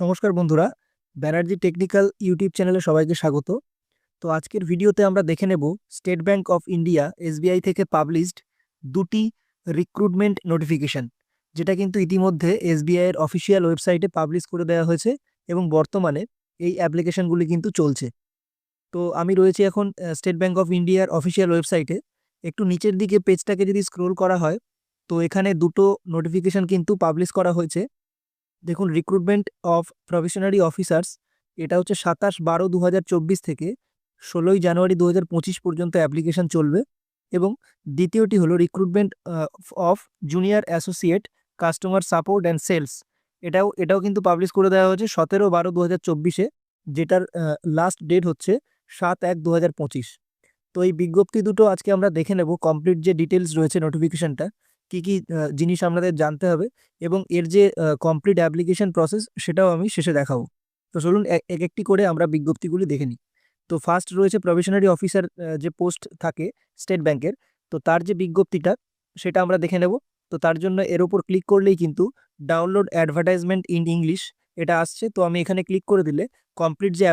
নমস্কার বন্ধুরা, Banerjee technical YouTube চ্যানেলে সবাইকে স্বাগত। তো আজকের ভিডিওতে আমরা দেখে নেব state bank of India SBI থেকে পাবলিশড দুটি রিক্রুটমেন্ট নোটিফিকেশন, যেটা কিন্তু ইতিমধ্যে এসবিআই এর অফিসিয়াল ওয়েবসাইটে পাবলিশ করে দেওয়া হয়েছে এবং বর্তমানে এই অ্যাপ্লিকেশনগুলি কিন্তু চলছে। তো আমি রয়েছি এখন স্টেট ব্যাংক অফ ইন্ডিয়ার অফিসিয়াল ওয়েবসাইটে। একটু নিচের দিকে পেজটাকে যদি স্ক্রোল করা হয়, তো এখানে দুটো নোটিফিকেশন কিন্তু পাবলিশ করা হয়েছে। দেখুন, রিক্রুটমেন্ট অফ প্রফেশনারি অফিসার্স, এটা হচ্ছে 27/12/2024 থেকে 16 জানুয়ারি 2025 পর্যন্ত অ্যাপ্লিকেশন চলবে। এবং দ্বিতীয়টি হলো recruitment of junior associate customer support and sales. এটাও কিন্তু পাবলিশ করে দেওয়া হয়েছে 17/12/2024-এ, যেটার লাস্ট ডেট হচ্ছে 7/1/2025। তো এই বিজ্ঞপ্তি দুটো আজকে আমরা দেখে নেব, কমপ্লিট যে ডিটেলস রয়েছে নোটিফিকেশনটা, কি কি জিনিস আমাদের জানতে হবে এবং এর যে কমপ্লিট অ্যাপ্লিকেশন প্রসেস সেটাও আমি শেষে দেখাবো। তো চলুন এক একটি করে আমরা বিজ্ঞপ্তিগুলি দেখে নিই। তো ফার্স্ট রয়েছে প্রফেশনারি অফিসার, যে পোস্ট থাকে স্টেট ব্যাংকের, তো তার যে বিজ্ঞপ্তিটা সেটা আমরা দেখে নেব। তো তার জন্য এর উপর ক্লিক করলেই কিন্তু ডাউনলোড অ্যাডভার্টাইজমেন্ট ইন ইংলিশ এটা আসছে। তো আমি এখানে ক্লিক করে দিলে কমপ্লিট যে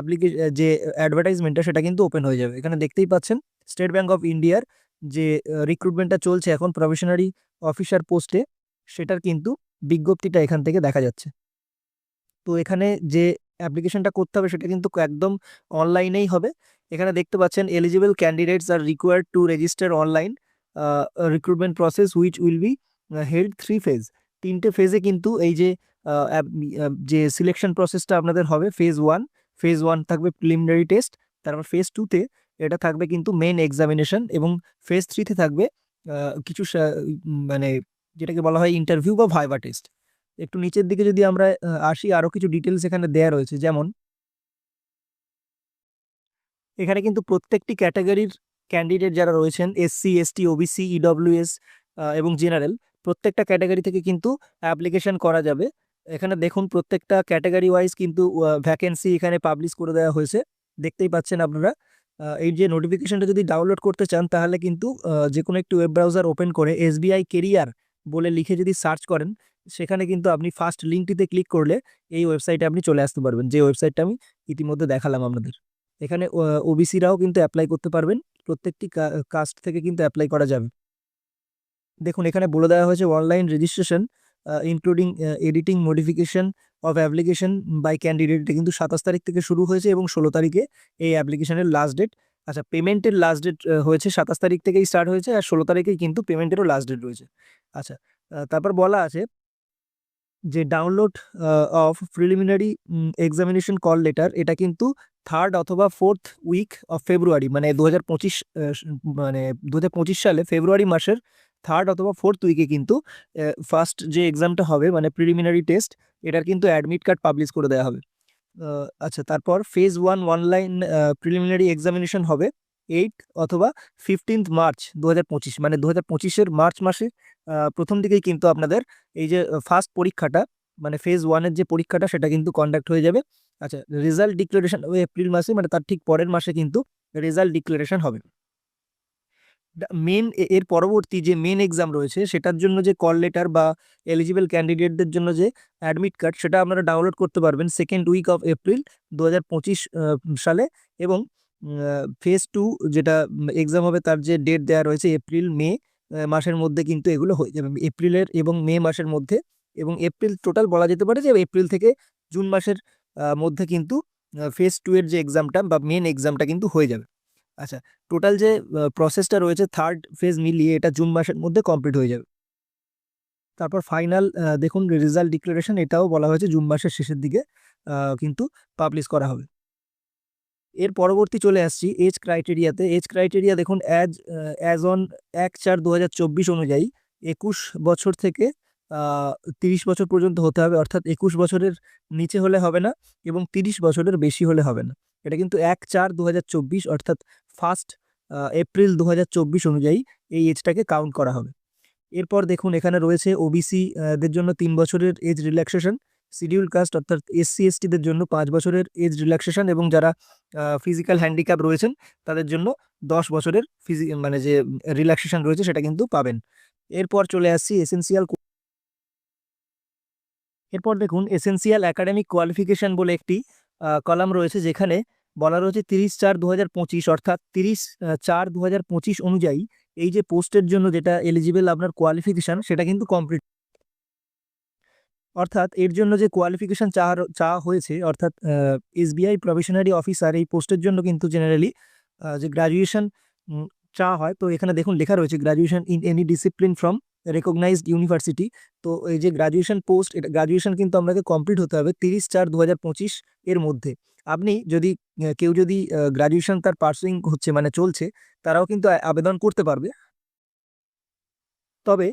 যে অ্যাডভার্টাইজমেন্টটা সেটা কিন্তু ওপেন হয়ে যাবে। এখানে দেখতেই পাচ্ছেন স্টেট ব্যাংক অফ ইন্ডিয়ার যে রিক্রুটমেন্টটা চলছে এখন প্রফেশনারি অফিসার পোস্টে, সেটার কিন্তু বিজ্ঞপ্তিটা এখান থেকে দেখা যাচ্ছে। তো এখানে যে অ্যাপ্লিকেশনটা করতে হবে সেটা কিন্তু একদম অনলাইনেই হবে। এখানে দেখতে পাচ্ছেন eligible candidates are required to register online recruitment process which will be held 3 phase. তিনটে ফেজে কিন্তু এই যে যে সিলেকশন প্রসেসটা আপনাদের হবে, ফেজ ওয়ান থাকবে প্রিলিমিনারি টেস্ট, তারপর ফেজ 2-তে এটা থাকবে কিন্তু মেন এক্সামিনেশন, এবং ফেজ 3-তে থাকবে কিছু মানে যেটাকে বলা হয় ইন্টারভিউ বা ভাইভা টেস্ট। একটু নিচের দিকে যদি আমরা আসি, আরো কিছু ডিটেলস এখানে দেয়া রয়েছে, যেমন এখানে কিন্তু প্রত্যেকটি ক্যাটাগরির ক্যান্ডিডেট যারা রয়েছেন, এসসি, এসটি, ওবিসি, ইডব্লিউএস এবং জেনারেল, প্রত্যেকটা ক্যাটাগরি থেকে কিন্তু অ্যাপ্লিকেশন করা যাবে। এখানে দেখুন প্রত্যেকটা ক্যাটাগরি ওয়াইজ কিন্তু ভ্যাকেন্সি এখানে পাবলিশ করে দেওয়া হয়েছে, দেখতেই পাচ্ছেন আপনারা। এই যে নোটিফিকেশনটা যদি ডাউনলোড করতে চান, তাহলে কিন্তু যে কোনো একটি ওয়েব ব্রাউজার ওপেন করে এসবিআই কেরিয়ার বলে লিখে যদি সার্চ করেন, সেখানে কিন্তু আপনি ফার্স্ট লিঙ্কটিতে ক্লিক করলে এই ওয়েবসাইটে আপনি চলে আসতে পারবেন, যে ওয়েবসাইটটা আমি ইতিমধ্যে দেখালাম আপনাদের। এখানে ওবিসিরাও কিন্তু অ্যাপ্লাই করতে পারবেন, প্রত্যেকটি কাস্ট থেকে কিন্তু অ্যাপ্লাই করা যাবে। দেখুন এখানে বলে দেওয়া হয়েছে online registration including editing modification of application by candidate, এটা কিন্তু 27 তারিখ থেকে শুরু হয়েছে এবং 16 তারিখে এই অ্যাপ্লিকেশনের লাস্ট ডেট। আচ্ছা, পেমেন্টের লাস্ট ডেট হয়েছে 27 তারিখ থেকেই স্টার্ট হয়েছে, আর 16 তারিখেই কিন্তু পেমেন্টেরও লাস্ট ডেট রয়েছে। আচ্ছা, তারপর বলা আছে যে download of preliminary examination call letter, এটা কিন্তু 3rd অথবা 4th উইক অফ ফেব্রুয়ারি, মানে 2025, মানে 2025 সালে ফেব্রুয়ারি মাসের 3rd অথবা 4th উইকে কিন্তু ফার্স্ট যে এক্সামটা হবে, মানে প্রিলিমিনারি টেস্ট, এটার কিন্তু অ্যাডমিট কার্ড পাবলিশ করে দেওয়া হবে। আচ্ছা, তারপর ফেজ 1 অনলাইন প্রিলিমিনারি এক্সামিনেশন হবে 8 অথবা 15th মার্চ 2025, মানে 2025-এর মার্চ মাসে প্রথম দিকেই কিন্তু আপনাদের এই যে ফার্স্ট পরীক্ষাটা, মানে ফেজ 1-এর যে পরীক্ষাটা সেটা কিন্তু কন্ডাক্ট হয়ে যাবে। আচ্ছা, রেজাল্ট ডিক্লারেশন হবে এপ্রিল মাসে, মানে তার ঠিক পরের মাসে কিন্তু রেজাল্ট ডিক্লারেশন হবে। মেন এর পরবর্তী যে মেন এক্সাম রয়েছে, সেটার জন্য যে কল লেটার বা এলিজিবল ক্যান্ডিডেটদের জন্য যে অ্যাডমিট কার্ড, সেটা আপনারা ডাউনলোড করতে পারবেন 2nd উইক অফ এপ্রিল 2025 সালে। এবং ফেজ 2 যেটা এক্সাম হবে, তার যে ডেট দেওয়া রয়েছে এপ্রিল মে মাসের মধ্যে কিন্তু এগুলো হয়ে যাবে, এপ্রিলের এবং মে মাসের মধ্যে। এবং এপ্রিল টোটাল বলা যেতে পারে যে এপ্রিল থেকে জুন মাসের মধ্যে কিন্তু ফেজ 2 এর যে এক্সামটা বা মেন এক্সামটা কিন্তু হয়ে যাবে। আচ্ছা, টোটাল যে প্রসেসটা রয়েছে 3rd ফেজ মিলিয়ে, এটা জুন মাসের মধ্যে কমপ্লিট হয়ে যাবে। তারপর ফাইনাল দেখুন রেজাল্ট ডিক্লারেশন, এটাও বলা হয়েছে জুন মাসের শেষের দিকে কিন্তু পাবলিশ করা হবে। এর পরবর্তী চলে আসছি এজ ক্রাইটেরিয়াতে। এজ ক্রাইটেরিয়া দেখুন, অ্যাজ অন 1/4/2024 অনুযায়ী 21 বছর থেকে 30 বছর পর্যন্ত হতে হবে, অর্থাৎ 21 বছরের নিচে হলে হবে না এবং 30 বছরের বেশি হলে হবে না। এটা কিন্তু 1/4/2024 অর্থাৎ 1 এপ্রিল 2024 অনুযায়ী এই এজটাকে কাউন্ট করা হবে। এরপর দেখুন এখানে রয়েছে ওবিসি দের জন্য 3 বছরের এজ রিল্যাক্সেশন, শিডিউল কাস্ট অর্থাৎ এসসি এসটি দের জন্য 5 বছরের এজ রিল্যাক্সেশন, এবং যারা ফিজিক্যাল হ্যান্ডিক্যাপ রয়েছেন তাদের জন্য 10 বছরের মানে যে রিল্যাক্সেশন রয়েছে সেটা কিন্তু পাবেন। এরপর চলে আসছি এসেন্সিয়াল এরপর দেখুন এসেনশিয়াল একাডেমিক কোয়ালিফিকেশন বলে একটি কলাম রয়েছে, যেখানে বলা রয়েছে 30/4/2025, অর্থাৎ 30/4/2025 অনুযায়ী এই যে পোস্টের জন্য যেটা এলিজিবল আপনার কোয়ালিফিকেশন সেটা কিন্তু কমপ্লিট। অর্থাৎ এর জন্য যে কোয়ালিফিকেশন চাওয়া হয়েছে, অর্থাৎ এসবিআই প্রভিশনারি অফিসার এই পোস্টের জন্য কিন্তু জেনারেলি যে গ্রাজুয়েশন চাওয়া হয়। তো এখানে দেখুন লেখা রয়েছে graduation in any discipline from recognized university. তো এই যে গ্রাজুয়েশন পোস্ট, এটা গ্রাজুয়েশন কিন্তু আপনাকে কমপ্লিট হতে হবে 30/4/2025 এর মধ্যে। আপনি যদি কেউ যদি গ্রাজুয়েশন তার পার্সুইং হচ্ছে মানে চলছে, তারাও কিন্তু আবেদন করতে পারবে। তবে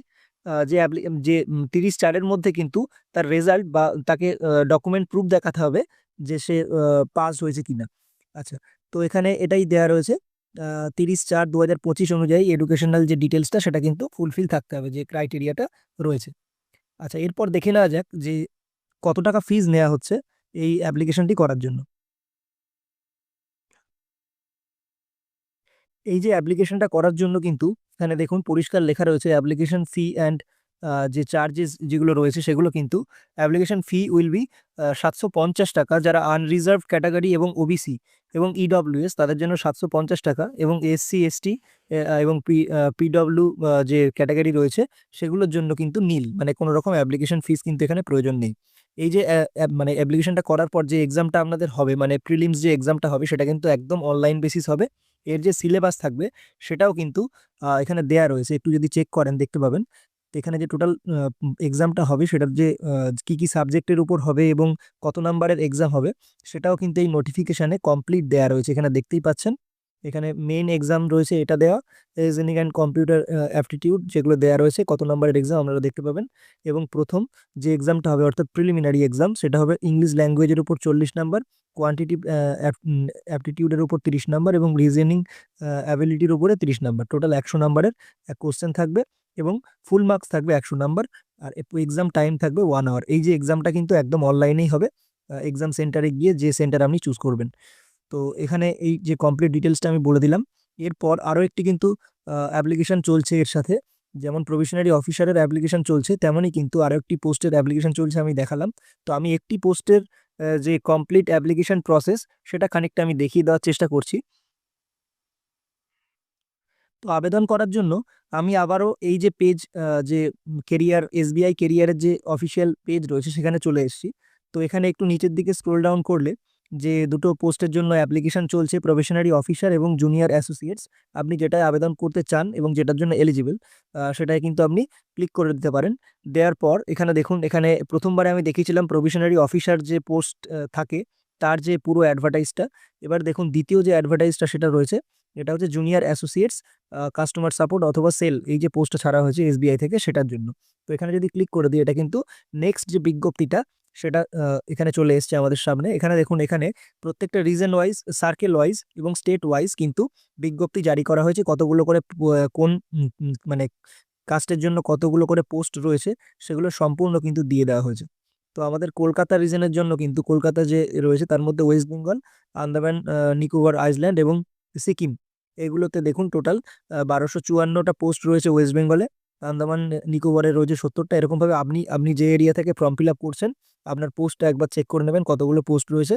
যে 30/4-এর মধ্যে কিন্তু তার রেজাল্ট বা তাকে ডকুমেন্ট প্রুফ দেখাতে হবে যে সে পাস হয়েছে কিনা। আচ্ছা, তো এখানে এটাই দেওয়া রয়েছে 30/4/2025 অনুযায়ী এডুকেশনাল যে ডিটেলসটা সেটা কিন্তু ফুলফিল থাকতে হবে, যে ক্রাইটেরিয়াটা রয়েছে। আচ্ছা, এরপর দেখে নেওয়া যাক যে কত টাকা ফিজ নেওয়া হচ্ছে এই অ্যাপ্লিকেশনটি করার জন্য। এই যে অ্যাপ্লিকেশনটা করার জন্য কিন্তু এখানে দেখুন পরিষ্কার লেখা রয়েছে অ্যাপ্লিকেশন ফি অ্যান্ড যে চার্জেস যেগুলো রয়েছে সেগুলো কিন্তু অ্যাপ্লিকেশন ফি উইল বি 750 টাকা। যারা আনরিজার্ভ ক্যাটাগরি এবং ওবিসি এবং ইডব্লিউএস তাদের জন্য 750 টাকা, এবং এসসি এসটি এবং পিডব্লিউ যে ক্যাটাগরি রয়েছে সেগুলোর জন্য কিন্তু নীল, মানে কোনো রকম অ্যাপ্লিকেশন ফিস কিন্তু এখানে প্রয়োজন নেই। এই যে মানে অ্যাপ্লিকেশনটা করার পর যে এক্সামটা আপনাদের হবে, মানে প্রিলিমস যে এক্সামটা হবে সেটা কিন্তু একদম অনলাইন বেসিস হবে। এর যে সিলেবাস থাকবে সেটাও কিন্তু এখানে দেয়া রয়েছে, একটু যদি চেক করেন দেখতে পাবেন। তো এখানে যে টোটাল এক্সামটা হবে সেটার যে কি কি সাবজেক্টের উপর হবে এবং কত নাম্বারের এক্সাম হবে সেটাও কিন্তু এই নোটিফিকেশানে কমপ্লিট দেয়া রয়েছে, এখানে দেখতেই পাচ্ছেন। এখানে মেইন এক্সাম রয়েছে এটা দেওয়া, রিজনিং অ্যান্ড কম্পিউটার অ্যাপটিটিউড যেগুলো দেওয়া রয়েছে কত নাম্বারের এক্সাম আপনারা দেখতে পাবেন। এবং প্রথম যে এক্সামটা হবে অর্থাৎ প্রিলিমিনারি এক্সাম সেটা হবে ইংলিশ ল্যাঙ্গুয়েজের উপর 40 নাম্বার, কোয়ান্টিটিভ অ্যাপটিটিউডের উপর 30 নাম্বার এবং রিজনিং অ্যাবিলিটির উপরে 30 নাম্বার। টোটাল 100 নাম্বারের কোশ্চেন থাকবে এবং ফুল মার্কস থাকবে 100 নাম্বার। আর এক্সাম টাইম থাকবে 1 আওয়ার। এই যে এক্সামটা কিন্তু একদম অনলাইনেই হবে, এক্সাম সেন্টারে গিয়ে যে সেন্টার আপনি চুজ করবেন। তো এখানে এই যে কমপ্লিট ডিটেলসটা আমি বলে দিলাম। এরপর আরও একটি কিন্তু অ্যাপ্লিকেশন চলছে এর সাথে, যেমন প্রভিশনারি অফিসারের অ্যাপ্লিকেশন চলছে তেমনই কিন্তু আরও একটি পোস্টের অ্যাপ্লিকেশন চলছে, আমি দেখালাম। তো আমি একটি পোস্টের যে কমপ্লিট অ্যাপ্লিকেশন প্রসেস সেটা খানিকটা আমি দেখিয়ে দেওয়ার চেষ্টা করছি। তো আবেদন করার জন্য আমি আবারও এই যে পেজ, যে কেরিয়ার এসবিআই কেরিয়ারের যে অফিসিয়াল পেজ রয়েছে সেখানে চলে এসেছি। তো এখানে একটু নিচের দিকে স্ক্রোল ডাউন করলে যে দুটো পোস্টের জন্য অ্যাপ্লিকেশন চলছে, প্রফেশনারি অফিসার এবং জুনিয়র অ্যাসোসিয়েটস, আপনি যেটায় আবেদন করতে চান এবং যেটার জন্য এলিজিবল সেটাই কিন্তু আপনি ক্লিক করে দিতে পারেন। দেওয়ার পর এখানে দেখুন, এখানে প্রথমবারে আমি দেখিয়েছিলাম প্রফেশনারি অফিসার যে পোস্ট থাকে তার যে পুরো অ্যাডভার্টাইজটা। এবার দেখুন দ্বিতীয় যে অ্যাডভার্টাইজটা সেটা রয়েছে, এটা হচ্ছে জুনিয়র অ্যাসোসিয়েটস কাস্টমার সাপোর্ট অথবা সেল, এই যে পোস্টটা ছাড়া হয়েছে এসবিআই থেকে সেটার জন্য। তো এখানে যদি ক্লিক করে দিই এটা কিন্তু নেক্সট যে বিজ্ঞপ্তিটা সেটা এখানে চলে এসছে আমাদের সামনে। এখানে দেখুন, এখানে প্রত্যেকটা রিজন ওয়াইজ, সার্কেল ওয়াইজ এবং স্টেট ওয়াইজ কিন্তু বিজ্ঞপ্তি জারি করা হয়েছে, কতগুলো করে কোন মানে কাস্টের জন্য কতগুলো করে পোস্ট রয়েছে সেগুলো সম্পূর্ণ কিন্তু দিয়ে দেওয়া হয়েছে। তো আমাদের কলকাতা রিজনের জন্য কিন্তু কলকাতা যে রয়েছে তার মধ্যে ওয়েস্ট বেঙ্গল, আন্দামান নিকোবর আইল্যান্ড এবং সিকিম, এগুলোতে দেখুন টোটাল 1254টা পোস্ট রয়েছে ওয়েস্ট বেঙ্গলে। আন্দামান নিকোবরে রয়েছে 70টা। এরকমভাবে আপনি আপনি যে এরিয়া থেকে ফর্ম ফিল আপ করছেন আপনার পোস্টটা একবার চেক করে নেবেন কতগুলো পোস্ট রয়েছে।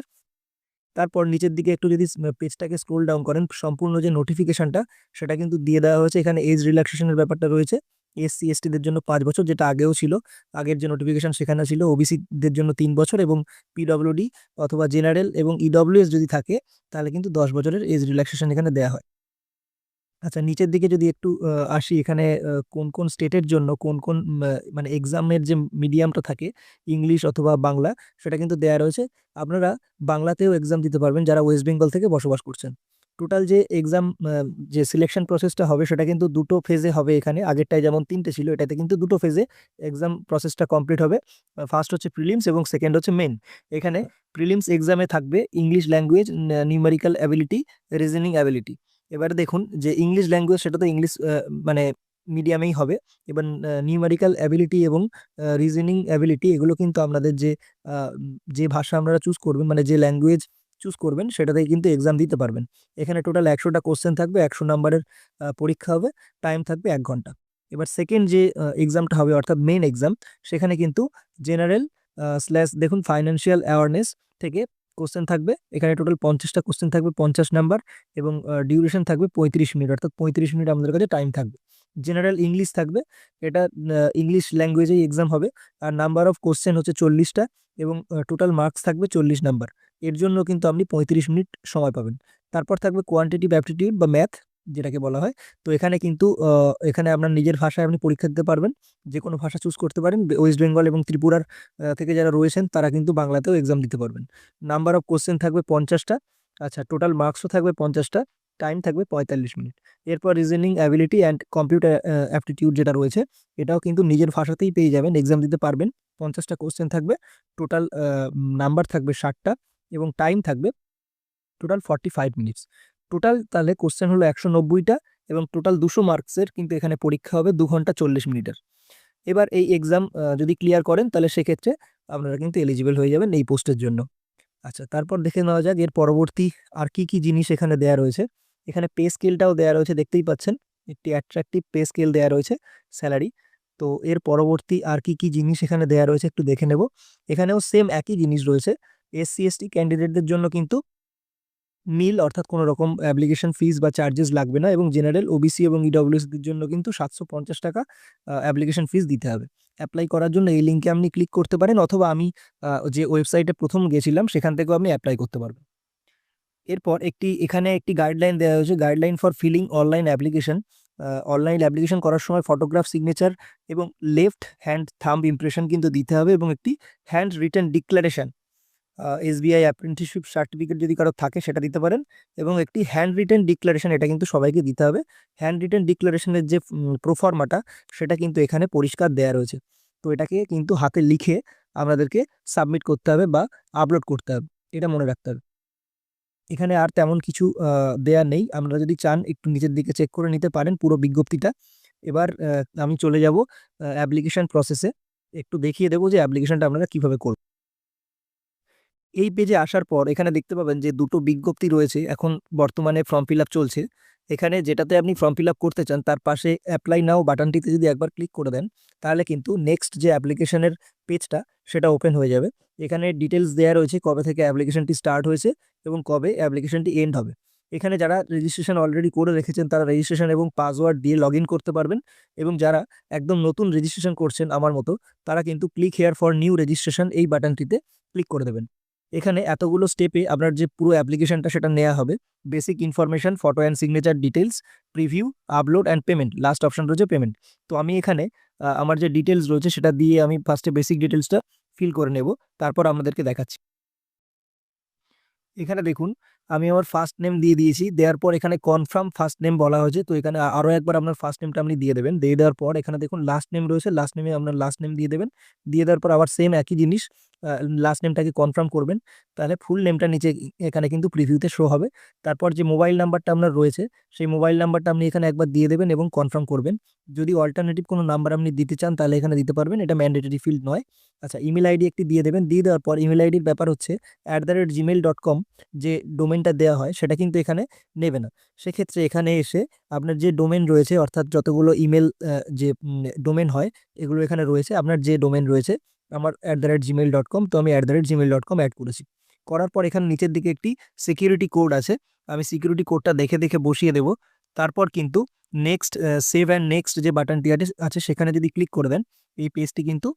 তারপর নিচের দিকে একটু যদি পেজটাকে স্ক্রোল ডাউন করেন, সম্পূর্ণ যে নোটিফিকেশনটা সেটা কিন্তু দিয়ে দেওয়া হয়েছে। এখানে এজ রিল্যাক্সেশনের ব্যাপারটা রয়েছে, এসসি এসটিদের জন্য 5 বছর, যেটা আগেও ছিল, আগের যে নোটিফিকেশন সেখানে ছিল। ওবিসিদের জন্য 3 বছর এবং পিডব্লিউডি অথবা জেনারেল এবং ইডব্লিউএস যদি থাকে তাহলে কিন্তু 10 বছরের এজ রিল্যাক্সেশন এখানে দেওয়া হয়। আচ্ছা, নিচের দিকে যদি একটু আসি, এখানে কোন কোন স্টেটের জন্য কোন কোন মানে এক্সামের যে মিডিয়ামটা থাকে ইংলিশ অথবা বাংলা সেটা কিন্তু দেয়া রয়েছে। আপনারা বাংলাতেও এক্সাম দিতে পারবেন যারা ওয়েস্ট বেঙ্গল থেকে বসবাস করছেন। টোটাল যে এক্সাম যে সিলেকশন প্রসেসটা হবে সেটা কিন্তু দুটো ফেজে হবে। এখানে আগেরটায় যেমন 3টে ছিল, এটাতে কিন্তু দুটো ফেজে এক্সাম প্রসেসটা কমপ্লিট হবে। ফার্স্ট হচ্ছে প্রিলিমস এবং সেকেন্ড হচ্ছে মেন। এখানে প্রিলিমস এক্সামে থাকবে English language, numerical ability, reasoning ability. এবারে দেখুন যে ইংলিশ ল্যাঙ্গুয়েজ সেটা তো ইংলিশ মানে মিডিয়ামেই হবে। এবার নিউমেরিক্যাল অ্যাবিলিটি এবং রিজনিং অ্যাবিলিটি এগুলো কিন্তু আপনাদের যে যে ভাষা আপনারা চুজ করবেন, মানে যে ল্যাঙ্গুয়েজ চুজ করবেন সেটাতেই কিন্তু এক্সাম দিতে পারবেন। এখানে টোটাল 100টা কোশ্চেন থাকবে, 100 নাম্বারের পরীক্ষা হবে, টাইম থাকবে 1 ঘন্টা। এবার সেকেন্ড যে এক্সামটা হবে অর্থাৎ মেইন এক্সাম, সেখানে কিন্তু জেনারেল স্ল্যাশ দেখুন ফাইন্যান্সিয়াল অ্যাওয়ারনেস থেকে কোশ্চেন থাকবে। এখানে টোটাল 50টা কোশ্চেন থাকবে, 50 নাম্বার, এবং ডিউরেশন থাকবে 35 মিনিট, অর্থাৎ 35 মিনিট আমাদের কাছে টাইম থাকবে। জেনারেল ইংলিশ থাকবে, এটা ইংলিশ ল্যাঙ্গুয়েজেই এক্সাম হবে। আর নাম্বার অফ কোশ্চেন হচ্ছে 40টা, এবং টোটাল মার্কস থাকবে 40 নাম্বার। এর জন্য কিন্তু আপনি 35 মিনিট সময় পাবেন। তারপর থাকবে কোয়ান্টিটিভ অ্যাপটিটিউড বা ম্যাথ, যেটাকে বলা হয়। তো এখানে কিন্তু এখানে আপনার নিজের ভাষায় আপনি পরীক্ষা দিতে পারবেন, যে কোনো ভাষা চুজ করতে পারেন। ওয়েস্ট বেঙ্গল এবং ত্রিপুরার থেকে যারা রয়েছেন তারা কিন্তু বাংলাতেও এক্সাম দিতে পারবেন। নাম্বার অফ কোশ্চেন থাকবে 50টা। আচ্ছা, টোটাল মার্কসও থাকবে 50টা, টাইম থাকবে 45 মিনিট। এরপর reasoning ability and computer aptitude যেটা রয়েছে, এটাও কিন্তু নিজের ভাষাতেই পেয়ে যাবেন, এক্সাম দিতে পারবেন। 50টা কোশ্চেন থাকবে, টোটাল নাম্বার থাকবে 60টা, এবং টাইম থাকবে টোটাল 45 মিনিটস। টোটাল তাহলে কোশ্চেন হলো 190টা, এবং টোটাল 200 মার্কসের কিন্তু এখানে পরীক্ষা হবে 2 ঘন্টা 40 মিনিটের। এবার এই এক্সাম যদি ক্লিয়ার করেন তাহলে সেক্ষেত্রে আপনারা কিন্তু এলিজিবল হয়ে যাবেন এই পোস্টের জন্য। আচ্ছা, তারপর দেখে নেওয়া যাক এর পরবর্তী আর কি কি জিনিস এখানে দেয়া রয়েছে। এখানে পে স্কেলটাও দেয়া রয়েছে, দেখতেই পাচ্ছেন একটি অ্যাট্রাকটিভ পে স্কেল দেয়া রয়েছে, স্যালারি। তো এর পরবর্তী আর কি কি জিনিস এখানে দেয়া রয়েছে একটু দেখে নেব। এখানেও সেম একই জিনিস রয়েছে। এসসি এসটি ক্যান্ডিডেটদের জন্য কিন্তু নীল, অর্থাৎ কোনো রকম অ্যাপ্লিকেশন ফিস বা চার্জেস লাগবে না, এবং জেনারেল ওবিসি এবং ইডব্লিউএসদের জন্য কিন্তু 750 টাকা অ্যাপ্লিকেশন ফিস দিতে হবে। অ্যাপ্লাই করার জন্য এই লিঙ্কে আপনি ক্লিক করতে পারেন, অথবা আমি যে ওয়েবসাইটে প্রথম গেছিলাম সেখান থেকেও আপনি অ্যাপ্লাই করতে পারবেন। এরপর এখানে একটি গাইডলাইন দেওয়া হয়েছে, guideline for filling online application. Online application করার সময় ফটোগ্রাফ, সিগনেচার এবং লেফট হ্যান্ড থাম্ব ইমপ্রেশন কিন্তু দিতে হবে, এবং একটি hand written declaration, SBI apprenticeship certificate যদি কারো থাকে সেটা দিতে পারেন, এবং একটি হ্যান্ড রিটেন ডিক্লারেশন, এটা কিন্তু সবাইকে দিতে হবে। হ্যান্ড রিটেন ডিক্লারেশনের যে প্রোফর্মাটা, সেটা কিন্তু এখানে পরিষ্কার দেয়া রয়েছে। তো এটাকে কিন্তু হাতে লিখে আমাদেরকে সাবমিট করতে হবে বা আপলোড করতে হবে, এটা মনে রাখতে হবে। এখানে আর তেমন কিছু দেয়া নেই, আপনারা যদি চান একটু নিচের দিকে চেক করে নিতে পারেন পুরো বিজ্ঞপ্তিটা। এবার আমি চলে যাব অ্যাপ্লিকেশন প্রসেসে, একটু দেখিয়ে দেবো যে অ্যাপ্লিকেশনটা আপনারা কিভাবে করবেন। এই পেজে আসার পর এখানে দেখতে পাবেন যে দুটো বিজ্ঞপ্তি রয়েছে, এখন বর্তমানে ফর্ম ফিল আপ চলছে। এখানে যেটাতে আপনি ফর্ম ফিল আপ করতে চান তার পাশে অ্যাপ্লাই নাও বাটনটিতে যদি একবার ক্লিক করে দেন, তাহলে কিন্তু নেক্সট যে অ্যাপ্লিকেশনের পেজটা সেটা ওপেন হয়ে যাবে। এখানে ডিটেলস দেওয়া রয়েছে কবে থেকে অ্যাপ্লিকেশনটি স্টার্ট হয়েছে এবং কবে অ্যাপ্লিকেশনটি এন্ড হবে। এখানে যারা রেজিস্ট্রেশন অলরেডি করে রেখেছেন তারা রেজিস্ট্রেশন এবং পাসওয়ার্ড দিয়ে লগ ইন করতে পারবেন, এবং যারা একদম নতুন রেজিস্ট্রেশন করছেন আমার মতো, তারা কিন্তু click here for new registration এই বাটনটিতে ক্লিক করে দেবেন। এখানে এতগুলো স্টেপে আপনার যে পুরো অ্যাপ্লিকেশনটা সেটা নেওয়া হবে। Basic information, photo and signature details, preview, upload and payment, last option রয়েছে পেমেন্ট। তো আমি এখানে আমার যে ডিটেলস রয়েছে সেটা দিয়ে আমি ফার্স্টে বেসিক ডিটেলসটা ফিল করে নেব, তারপর আপনাদেরকে দেখাচ্ছি। এখানে দেখুন আমি আমার ফার্স্ট নেম দিয়ে দিয়েছি, দেওয়ার পর এখানে কনফার্ম ফার্স্ট নেম বলা হয়েছে, তো এখানে আরও একবার আপনার ফার্স্ট নেমটা আপনি দিয়ে দেবেন। দিয়ে দেওয়ার পর এখানে দেখুন লাস্ট নেম রয়েছে, লাস্ট নেমে আপনার লাস্ট নেম দিয়ে দেবেন। দিয়ে দেওয়ার পর আবার সেম একই জিনিস, লাস্ট নেমটাকে কনফার্ম করবেন, তাহলে ফুল নেমটা নিচে এখানে কিন্তু প্রিভিউতে শো হবে। তারপর যে মোবাইল নাম্বারটা আপনার রয়েছে সেই মোবাইল নাম্বারটা আপনি এখানে একবার দিয়ে দেবেন এবং কনফার্ম করবেন। যদি অল্টারনেটিভ কোনো নাম্বার আপনি দিতে চান তাহলে এখানে দিতে পারবেন, এটা ম্যান্ডেটরি ফিল্ড নয়। আচ্ছা, ইমেল আইডি একটি দিয়ে দেবেন। দিয়ে দেওয়ার পর ইমেল আইডির ব্যাপার হচ্ছে @gmail.com যে ডোমেনটা দেওয়া হয় সেটা কিন্তু এখানে নেবে না। সেক্ষেত্রে এখানে এসে আপনার যে ডোমেন রয়েছে, অর্থাৎ যতগুলো ইমেল যে ডোমেন হয় এগুলো এখানে রয়েছে, আপনার যে ডোমেন রয়েছে আমার @gmail.com, তো আমি @gmail.com অ্যাড করেছি। করার পর এখানে নিচের দিকে একটি সিকিউরিটি কোড আছে, আমি সিকিউরিটি কোডটা দেখে দেখে বসিয়ে দেব। তারপর কিন্তু নেক্সট, সেভ অ্যান্ড নেক্সট যে বাটনটি আছে সেখানে যদি ক্লিক করে দেন, এই পেজটি কিন্তু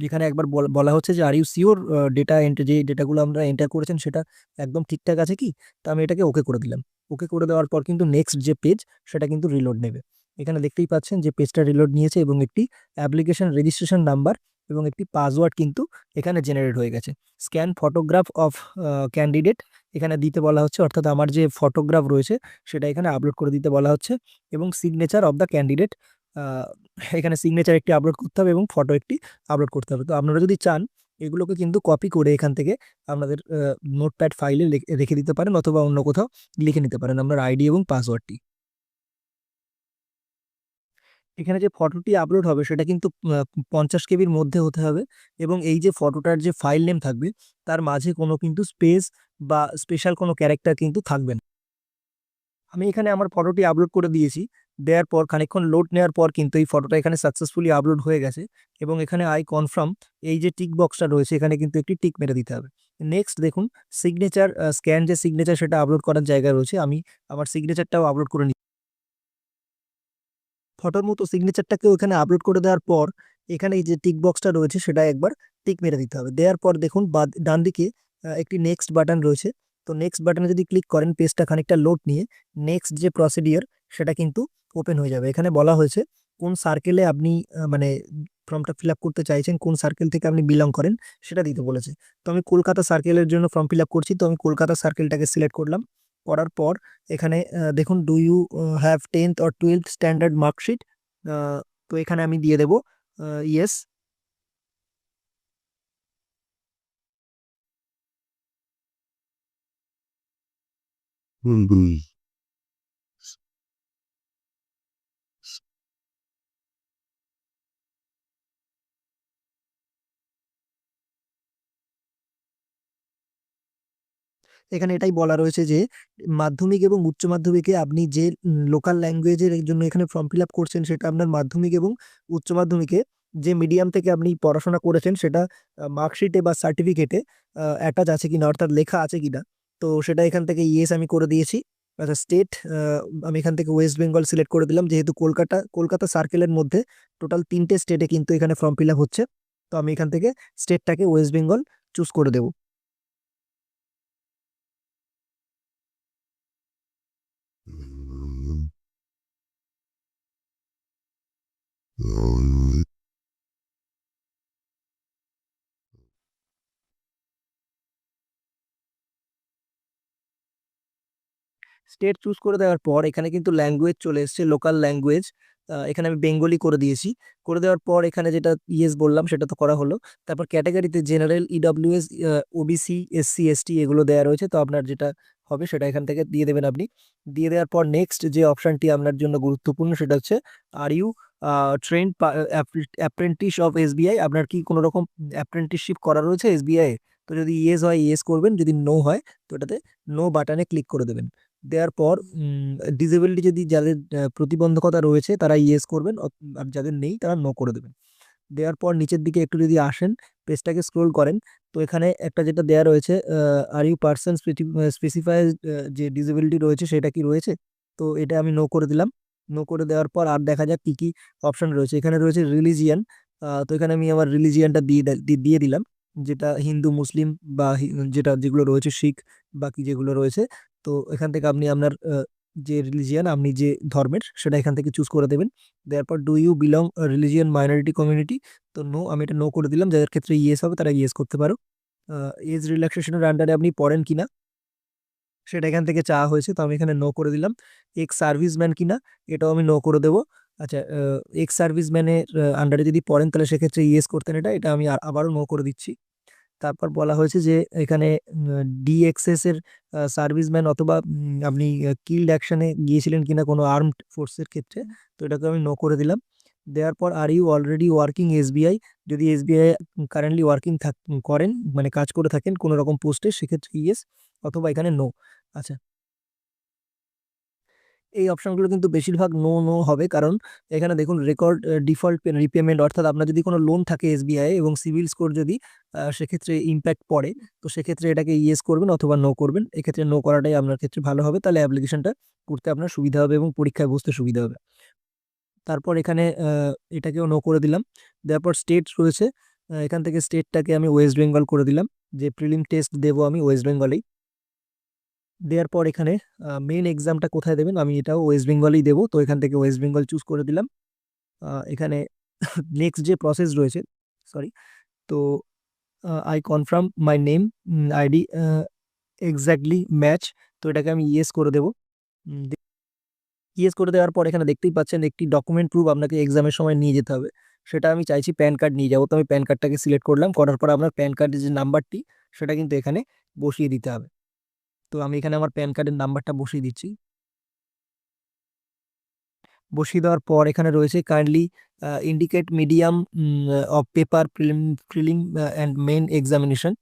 যেখানে একবার বলা হচ্ছে যে are you sure data entry, যে ডেটাগুলো আমরা এন্টার করেছেন সেটা একদম ঠিকঠাক আছে কি। তো আমি এটাকে ওকে করে দিলাম। ওকে করে দেওয়ার পর কিন্তু নেক্সট যে পেজ সেটা কিন্তু রিলোড নেবে। এখানে দেখতেই পাচ্ছেন যে পেজটা রিলোড নিয়েছে, এবং একটি অ্যাপ্লিকেশন রেজিস্ট্রেশন নাম্বার এবং একটি পাসওয়ার্ড কিন্তু এখানে জেনারেট হয়ে গেছে। স্ক্যান ফটোগ্রাফ অফ ক্যান্ডিডেট এখানে দিতে বলা হচ্ছে, অর্থাৎ আমার যে ফটোগ্রাফ রয়েছে সেটা এখানে আপলোড করে দিতে বলা হচ্ছে, এবং সিগনেচার অফ দ্য ক্যান্ডিডেট, এখানে সিগনেচার একটি আপলোড করতে হবে এবং ফটো একটি আপলোড করতে হবে। তো আপনারা যদি চান এগুলোকে কিন্তু কপি করে এখান থেকে আপনাদের নোটপ্যাড ফাইলে রেখে দিতে পারেন, অথবা অন্য কোথাও লিখে নিতে পারেন আপনার আইডি এবং পাসওয়ার্ডটি। এখানে যে ফটোটি আপলোড হবে সেটা কিন্তু 50 কেবির মধ্যে হতে হবে, এবং এই যে ফটোটার যে ফাইল নেম থাকবে তার মাঝে কোনো কিন্তু স্পেস বা স্পেশাল কোনো ক্যারেক্টার কিন্তু থাকবে না। আমি এখানে আমার ফটোটি আপলোড করে দিয়েছি। দেওয়ার পর খানিকক্ষণ লোড নেওয়ার পর কিন্তু এই ফটোটা এখানে সাকসেসফুলি আপলোড হয়ে গেছে, এবং এখানে আই কনফার্ম এই যে টিক বক্সটা রয়েছে এখানে কিন্তু একটি টিক মেরে দিতে হবে। নেক্সট দেখুন সিগনেচার স্ক্যান, যে সিগনেচার সেটা আপলোড করার জায়গা রয়েছে, আমি আমার সিগনেচারটাও আপলোড করে নিই। ফটোর মতো সিগনেচারটাকেও এখানে আপলোড করে দেওয়ার পর এখানে এই যে টিক বক্সটা রয়েছে সেটা একবার টিক মেরে দিতে হবে। দেওয়ার পর দেখুন ডান দিকে একটি নেক্সট বাটন রয়েছে, তো নেক্সট বাটনে যদি ক্লিক করেন পেজটা খানিকটা লোড নিয়ে নেক্সট যে প্রসিডিওর সেটা কিন্তু ওপেন হয়ে যাবে। এখানে বলা হয়েছে কোন সার্কেলে আপনি মানে ফর্মটা ফিল আপ করতে চাইছেন, কোন সার্কেল থেকে আপনি বিলং করেন সেটা দিতে বলেছে। তো আমি কলকাতা সার্কেলের জন্য ফর্ম ফিল আপ করছি, তো আমি কলকাতা সার্কেলটাকে সিলেক্ট করলাম। করার পর এখানে দেখুন do you have 10th or 12th standard marksheet, তো এখানে আমি দিয়ে দেবো ইয়েস। এখানে এটাই বলা রয়েছে যে মাধ্যমিক এবং উচ্চ মাধ্যমিকে আপনি যে লোকাল ল্যাঙ্গুয়েজের জন্য এখানে ফর্ম ফিল আপ করছেন সেটা আপনার মাধ্যমিক এবং উচ্চ মাধ্যমিকে যে মিডিয়াম থেকে আপনি পড়াশোনা করেছেন সেটা মার্কশিটে বা সার্টিফিকেটে অ্যাটাচ আছে কিনা, অর্থাৎ লেখা আছে কিনা। তো সেটা এখান থেকে ইয়েস আমি করে দিয়েছি। আচ্ছা স্টেট, আমি এখান থেকে ওয়েস্ট বেঙ্গল সিলেক্ট করে দিলাম, যেহেতু কলকাতা সার্কেলের মধ্যে টোটাল 3টে স্টেটে কিন্তু এখানে ফর্ম ফিল আপ হচ্ছে, তো আমি এখান থেকে স্টেটটাকে ওয়েস্ট বেঙ্গল চুজ করে দেবো। স্টেট চুজ করে দেওয়ার পর এখানে কিন্তু ল্যাঙ্গুয়েজ চলে এসেছে, লোকাল ল্যাঙ্গুয়েজ। এখানে আমি বেঙ্গলি করে দিয়েছি। করে দেওয়ার পর এখানে যেটা ইয়েস বললাম সেটা তো করা হলো। তারপর ক্যাটাগরিতে general, EWS, OBC, SC, ST এগুলো দেওয়া রয়েছে, তো আপনার যেটা হবে সেটা এখান থেকে দিয়ে দেবেন আপনি। দিয়ে দেওয়ার পর নেক্সট যে অপশনটি আপনার জন্য গুরুত্বপূর্ণ সেটা হচ্ছে are you trained apprentice of SBI, আপনার কি কোনো রকম অ্যাপ্রেন্টিসশিপ করা রয়েছে এসবিআই? তো যদি ইয়েস হয় ইয়েস করবেন, যদি নো হয় তো এটাতে নো বাটনে ক্লিক করে দেবেন। দেওয়ার পর ডিসেবিলিটি যদি যাদের প্রতিবন্ধকতা রয়েছে তারা ইয়েস করবেন, আর যাদের নেই তারা নো করে দেবেন। দেওয়ার পর নিচের দিকে একটু যদি আসেন পেজটাকে স্ক্রোল করেন, তো এখানে একটা যেটা দেওয়া রয়েছে আর ইউ পার্সন স্পেসিফাই, যে ডিসেবিলিটি রয়েছে সেটা কি রয়েছে, তো এটা আমি নো করে দিলাম। নো করে দেওয়ার পর আর দেখা যাক কি কি অপশন রয়েছে। এখানে রয়েছে রিলিজিয়ান, তো এখানে আমি আমার রিলিজিয়ানটা দিয়ে দিলাম, যেটা হিন্দু, মুসলিম বা যেগুলো রয়েছে শিখ, বাকি যেগুলো রয়েছে। তো এখান থেকে আপনি আপনার যে রিলিজিয়ান, আপনি যে ধর্মের সেটা এখান থেকে চুজ করে দেবেন। দেওয়ার পর do you belong religion minority community, তো নো, আমি এটা নো করে দিলাম। যাদের ক্ষেত্রে ইয়েস হবে তারা ইয়েস করতে পারো। এজ রিল্যাক্সেশনের আন্ডারে আপনি পড়েন কিনা সেটা এখান থেকে চাওয়া হয়েছে, তো আমি এখানে নো করে দিলাম। এক্স সার্ভিসম্যান কিনা, এটাও আমি নো করে দেবো। আচ্ছা, এক্স সার্ভিসম্যানের আন্ডারে যদি পড়েন তাহলে সেক্ষেত্রে ইয়েস করতেন, এটা এটা আমি আবারও নো করে দিচ্ছি। তারপর বলা হয়েছে যে এখানে ডিএক্সএস এর সার্ভিসম্যান, অথবা আপনি কিল্ড অ্যাকশনে গিয়েছিলেন কিনা কোনো আর্মড ফোর্সের ক্ষেত্রে, তো এটাকে আমি নো করে দিলাম। দেওয়ার পর are you already working SBI, যদি এসবিআই কারেন্টলি ওয়ার্কিং করেন, মানে কাজ করে থাকেন কোনো রকম পোস্টে, সেক্ষেত্রে ইয়েস, অথবা এখানে নো। আচ্ছা, এই অপশনগুলো কিন্তু বেশিরভাগ নো নো হবে, কারণ এখানে দেখুন রেকর্ড ডিফল্ট রিপেমেন্ট, অর্থাৎ আপনার যদি কোনো লোন থাকে এসবিআই এবং সিভিল স্কোর যদি সেক্ষেত্রে ইম্প্যাক্ট পড়ে, তো সেক্ষেত্রে এটাকে ইয়েস করবেন অথবা নো করবেন। এক্ষেত্রে নো করাটাই আপনার ক্ষেত্রে ভালো হবে, তাহলে অ্যাপ্লিকেশনটা করতে আপনার সুবিধা হবে এবং পরীক্ষায় বসতে সুবিধা হবে। তারপর এখানে এটাকেও নো করে দিলাম। তারপর স্টেট রয়েছে, এখান থেকে স্টেটটাকে আমি ওয়েস্ট বেঙ্গল করে দিলাম, যে প্রিলিম টেস্ট দেবো আমি ওয়েস্ট বেঙ্গলেই। দেওয়ার পর এখানে মেইন এক্সামটা কোথায় দেবেন, আমি এটাও ওয়েস্ট বেঙ্গলই দেবো, তো এখান থেকে ওয়েস্ট বেঙ্গল চুজ করে দিলাম। এখানে নেক্সট যে প্রসেস রয়েছে, সরি, তো I confirm my name, ID exactly match, তো এটাকে আমি ইয়েস করে দেবো। ইয়েস করে দেওয়ার পর এখানে দেখতেই পাচ্ছেন একটি ডকুমেন্ট প্রুফ আপনাকে এক্সামের সময় নিয়ে যেতে হবে, সেটা আমি চাইছি প্যান কার্ড নিয়ে যাবো, তো আমি প্যান কার্ডটাকে সিলেক্ট করলাম। করার পর আপনার প্যান কার্ডের যে নাম্বারটি সেটা কিন্তু এখানে বসিয়ে দিতে হবে, তো আমি এখানে আমার প্যান কার্ডের নাম্বারটা বসিয়ে দিচ্ছি। বসিয়ে দেওয়ার পর এখানে রয়েছে kindly indicate medium of paper prelim and main examination,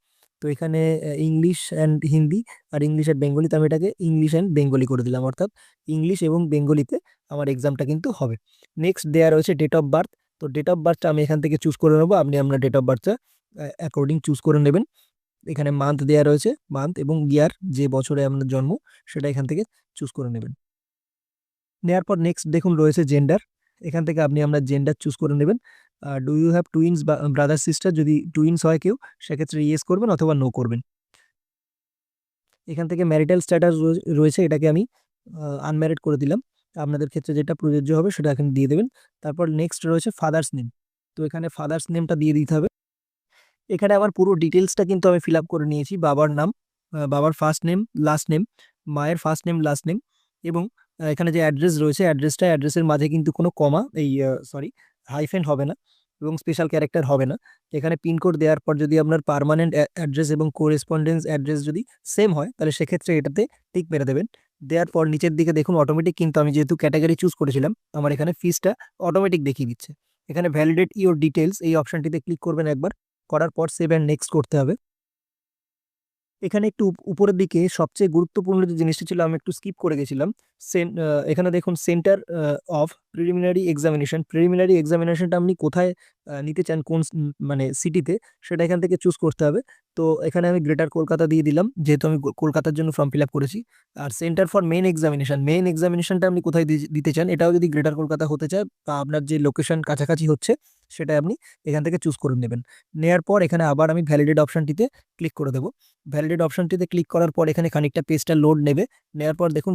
তো এখানে ইংলিশ অ্যান্ড হিন্দি আর ইংলিশ অ্যান্ড বেঙ্গলি, তো আমি এটাকে ইংলিশ অ্যান্ড বেঙ্গলি করে দিলাম, অর্থাৎ ইংলিশ এবং বেঙ্গলিতে আমার এক্সামটা কিন্তু হবে। নেক্সট দেওয়া রয়েছে ডেট অফ বার্থ। তো ডেট অফ বার্থটা আমি এখান থেকে চুজ করে নেবো, আপনি আপনার ডেট অফ বার্থটা অ্যাকর্ডিং চুজ করে নেবেন। এখানে মান্থ দেওয়া রয়েছে, মান্থ এবং ইয়ার, যে বছরে আপনার জন্ম সেটা এখান থেকে চুজ করে নেবেন। নেওয়ার পর নেক্সট দেখুন রয়েছে জেন্ডার। এখান থেকে আপনি আপনার জেন্ডার চুজ করে নেবেন। ডু ইউ হ্যাভ টুইন্স বা ব্রাদার সিস্টার, যদি টুইন্স হয় কেউ সেক্ষেত্রে ইয়েস করবেন অথবা নো করবেন। এখান থেকে ম্যারিটাল স্ট্যাটাস রয়েছে, এটাকে আমি আনম্যারিড করে দিলাম। আপনাদের ক্ষেত্রে যেটা প্রযোজ্য হবে সেটা এখানে দিয়ে দেবেন। তারপর নেক্সট রয়েছে ফাদার্স নেম। তো এখানে ফাদার্স নেমটা দিয়ে দিতে হবে। এখানে আমার পুরো ডিটেলসটা কিন্তু আমি ফিল আপ করে নিয়েছি। বাবার নাম, বাবার ফার্স্ট নেম লাস্ট নেম, মায়ের ফার্স্ট নেম লাস্ট নেম, এবং এখানে যে অ্যাড্রেস রয়েছে অ্যাড্রেসের মাঝে কিন্তু কোনো কমা হাইফেন হবে না এবং স্পেশাল ক্যারেক্টার হবে না। এখানে পিনকোড দেওয়ার পর যদি আপনার পার্মানেন্ট অ্যাড্রেস এবং কোরেসপন্ডেন্স অ্যাড্রেস যদি সেম হয় তাহলে সেক্ষেত্রে এটাতে টিক মেরে দেবেন। দেওয়ার পর নিচের দিকে দেখুন অটোমেটিক, কিন্তু আমি যেহেতু ক্যাটাগরি চুজ করেছিলাম আমার এখানে ফিসটা অটোমেটিক দেখিয়ে দিচ্ছে। এখানে ভ্যালিডেট ইওর ডিটেলস এই অপশনটিতে ক্লিক করবেন একবার, করার পর সেভ অ্যান্ড নেক্সট করতে হবে। এখানে একটু উপরের দিকে সবচেয়ে গুরুত্বপূর্ণ যে জিনিসটা ছিল আমি একটু স্কিপ করে গেছিলাম। এখানে দেখুন সেন্টার অফ প্রিলিমিনারি এক্সামিনেশনটা আপনি কোথায় নিতে চান, কোন মানে সিটিতে, সেটা এখান থেকে চুজ করতে হবে। তো এখানে আমি গ্রেটার কলকাতা দিয়ে দিলাম, যেহেতু আমি কলকাতার জন্য ফর্ম ফিল আপ করেছি। আর সেন্টার ফর মেইন এক্সামিনেশনটা আপনি কোথায় দিতে চান, এটাও যদি গ্রেটার কলকাতা হতে চায় বা আপনার যে লোকেশন কাছাকাছি হচ্ছে সেটা আপনি এখান থেকে চুজ করে নেবেন। নেওয়ার পর এখানে আবার আমি ভ্যালিডেট অপশনটিতে ক্লিক করে দেবো। ভ্যালিডেট অপশনটিতে ক্লিক করার পর এখানে খানিকটা পেজটা লোড নেবে। নেওয়ার পর দেখুন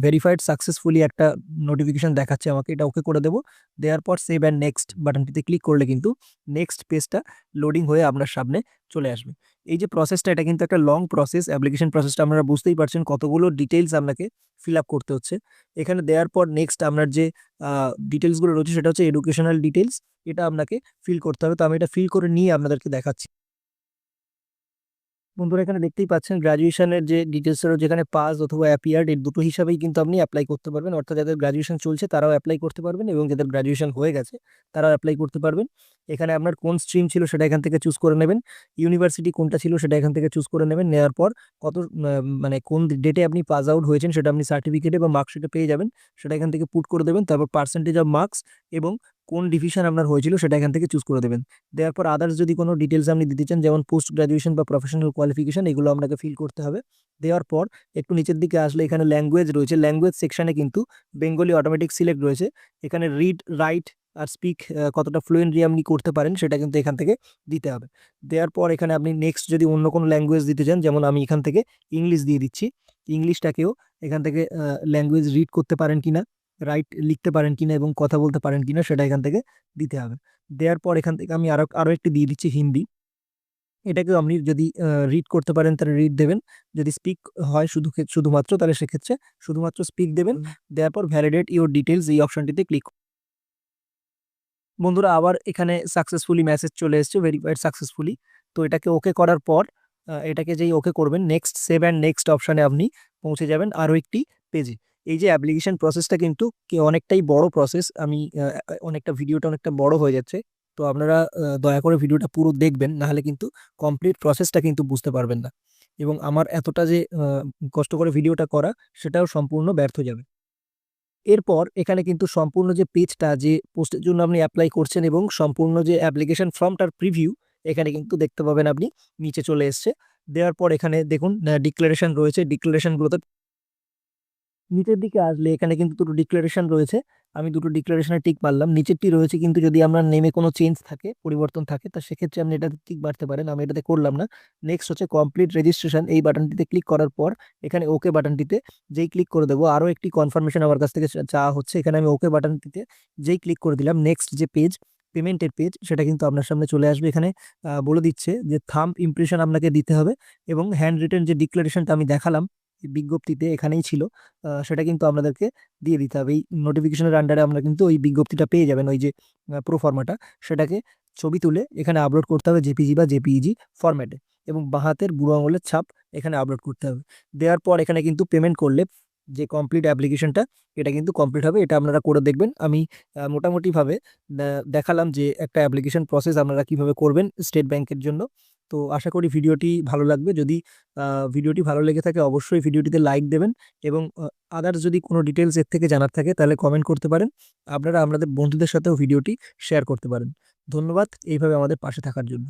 ভেরিফাইড সাকসেসফুলি একটা নোটিফিকেশন দেখাচ্ছে আমাকে, এটা ওকে করে দেবো। দেওয়ার পর সেভ অ্যান্ড নেক্সট বাটনটিতে ক্লিক করলে কিন্তু নেক্সট পেজটা লোডিং হয়ে আপনার সামনে চলে আসবে। এই যে প্রসেসটা, এটা কিন্তু একটা লং প্রসেস। অ্যাপ্লিকেশন প্রসেসটা আপনারা বুঝতেই পারছেন কতগুলো ডিটেলস আপনাকে ফিল আপ করতে হচ্ছে। এখানে দেওয়ার পর নেক্সট আপনার যে ডিটেলসগুলো রয়েছে সেটা হচ্ছে এডুকেশনাল ডিটেলস, এটা আপনাকে ফিল করতে হবে। তো আমি এটা ফিল করে নিয়ে আপনাদেরকে দেখাচ্ছি। বন্ধুরা এখানে দেখতেই পাচ্ছেন গ্রাজুয়েশনের যে ডিটেলস, যেখানে পাস অথবা অ্যাপিয়ার্ড, এই দুটো হিসাবেই কিন্তু আপনি অ্যাপ্লাই করতে পারবেন। অর্থাৎ যাদের গ্রাজুয়েশন চলছে তারাও অ্যাপ্লাই করতে পারবেন এবং যাদের গ্রাজুয়েশন হয়ে গেছে তারাও অ্যাপ্লাই করতে পারবেন। এখানে আপনার কোন স্ট্রিম ছিল সেটা এখান থেকে চুজ করে নেবেন। ইউনিভার্সিটি কোনটা ছিল সেটা এখান থেকে চুজ করে নেবেন। নেওয়ার পর মানে কোন ডেটে আপনি পাস আউট হয়েছেন সেটা আপনি সার্টিফিকেটে বা মার্কশিটে পেয়ে যাবেন, সেটা এখান থেকে পুট করে দেবেন। তারপর পার্সেন্টেজ অফ মার্কস এবং কোন ডিভিশন আপনার হয়েছিল সেটা এখান থেকে চুজ করে দেবেন। দেওয়ার পর আদার্স যদি কোনো ডিটেলস আপনি দিতে চান, যেমন পোস্ট গ্রাজুয়েশন বা প্রফেশনাল কোয়ালিফিকেশন, এগুলো আপনাকে ফিল করতে হবে। দেওয়ার পর একটু নিচের দিকে আসলে এখানে ল্যাঙ্গুয়েজ রয়েছে। ল্যাঙ্গুয়েজ সেকশনে কিন্তু বেঙ্গলি অটোমেটিক সিলেক্ট রয়েছে। এখানে রিড, রাইট আর স্পিক কতটা ফ্লুয়েন্টলি আপনি করতে পারেন সেটা কিন্তু এখান থেকে দিতে হবে। দেওয়ার পর এখানে আপনি নেক্সট যদি অন্য কোনো ল্যাঙ্গুয়েজ দিতে চান, যেমন আমি এখান থেকে ইংলিশ দিয়ে দিচ্ছি, ইংলিশটাকেও এখান থেকে ল্যাঙ্গুয়েজ রিড করতে পারেন কিনা, রাইট লিখতে পারেন কিনা এবং কথা বলতে পারেন কিনা সেটা এখান থেকে দিতে হবে। দেওয়ার পর এখান থেকে আমি আরো আরো একটি দিয়ে দিচ্ছি হিন্দি। এটাকেও আপনি যদি রিড করতে পারেন তাহলে রিড দেবেন, যদি স্পিক হয় শুধুমাত্র তাহলে সেক্ষেত্রে শুধুমাত্র স্পিক দেবেন। দেওয়ার পর ভ্যালিডেট ইওর ডিটেলস এই অপশনটিতে ক্লিক। বন্ধুরা আবার এখানে সাকসেসফুলি মেসেজ চলে এসেছে, ভেরিফাইড সাকসেসফুলি। তো এটাকে ওকে করার পর এটাকে যেই ওকে করবেন, নেক্সট সেভ অ্যান্ড নেক্সট অপশানে আপনি পৌঁছে যাবেন আরও একটি পেজে। এই যে অ্যাপ্লিকেশন প্রসেসটা কিন্তু অনেকটাই বড় প্রসেস। আমি অনেকটা ভিডিওটা অনেকটা বড় হয়ে যাচ্ছে, তো আপনারা দয়া করে ভিডিওটা পুরো দেখবেন, নাহলে কিন্তু কমপ্লিট প্রসেসটা কিন্তু বুঝতে পারবেন না এবং আমার এতটা যে কষ্ট করে ভিডিওটা করা সেটাও সম্পূর্ণ ব্যর্থ যাবে। এরপর এখানে কিন্তু সম্পূর্ণ যে পেজটা, যে পোস্টের জন্য আপনি অ্যাপ্লাই করছেন এবং সম্পূর্ণ যে অ্যাপ্লিকেশন ফর্মটার প্রিভিউ এখানে কিন্তু দেখতে পাবেন আপনি, নিচে চলে এসছে। দেওয়ার পর এখানে দেখুন ডিক্লারেশন রয়েছে, ডিক্লারেশনগুলোতে নিচের দিকে আসলে এখানে কিন্তু দুটো ডিক্লারেশন রয়েছে। আমি দুটো ডিক্লারেশনে টিক মারলাম। নিচেরটি রয়েছে কিন্তু যদি আপনার নেমে কোনো চেঞ্জ থাকে, পরিবর্তন থাকে, তা সেক্ষেত্রে আপনি এটাতে টিক মারতে পারেন, আমি এটাতে করলাম না। নেক্সট হচ্ছে কমপ্লিট রেজিস্ট্রেশন, এই বাটনটিতে ক্লিক করার পর এখানে ওকে বাটনটিতে যেই ক্লিক করে দেবো, আরও একটি কনফার্মেশন আমার কাছ থেকে চাওয়া হচ্ছে। এখানে আমি ওকে বাটনটিতে যেই ক্লিক করে দিলাম, নেক্সট যে পেজ, পেমেন্টের পেজ, সেটা কিন্তু আপনার সামনে চলে আসবে। এখানে বলে দিচ্ছে যে থাম্ব ইমপ্রেশন আপনাকে দিতে হবে এবং হ্যান্ড রিটেন যে ডিক্লারেশনটা আমি দেখালাম বিজ্ঞপ্তিতে এখানেই ছিল, সেটা কিন্তু আপনাদেরকে দিয়ে দিতে হবে। এই নোটিফিকেশনের আন্ডারে আমরা কিন্তু ওই বিজ্ঞপ্তিটা পেয়ে যাবেন, ওই যে প্রোফর্মাটা, সেটাকে ছবি তুলে এখানে আপলোড করতে হবে জেপিজি বা জেপিইজি ফরম্যাটে এবং বাঁ হাতের বুড়ো আঙুলের ছাপ এখানে আপলোড করতে হবে। দেওয়ার পর এখানে কিন্তু পেমেন্ট করলে যে কমপ্লিট অ্যাপ্লিকেশনটা, এটা কিন্তু কমপ্লিট হবে। এটা আপনারা করে দেখবেন। আমি মোটামুটিভাবে দেখালাম যে একটা অ্যাপ্লিকেশন প্রসেস আপনারা কিভাবে করবেন স্টেট ব্যাংকের জন্য। তো আশা করি ভিডিওটি ভালো লাগবে। যদি ভিডিওটি ভালো লেগে থাকে অবশ্যই ভিডিওটিতে লাইক দেবেন, এবং আদার্স যদি কোনো ডিটেলস এর থেকে জানার থাকে তাহলে কমেন্ট করতে পারেন। আপনারা আপনাদের বন্ধুদের সাথেও ভিডিওটি শেয়ার করতে পারেন। ধন্যবাদ এইভাবে আমাদের পাশে থাকার জন্য।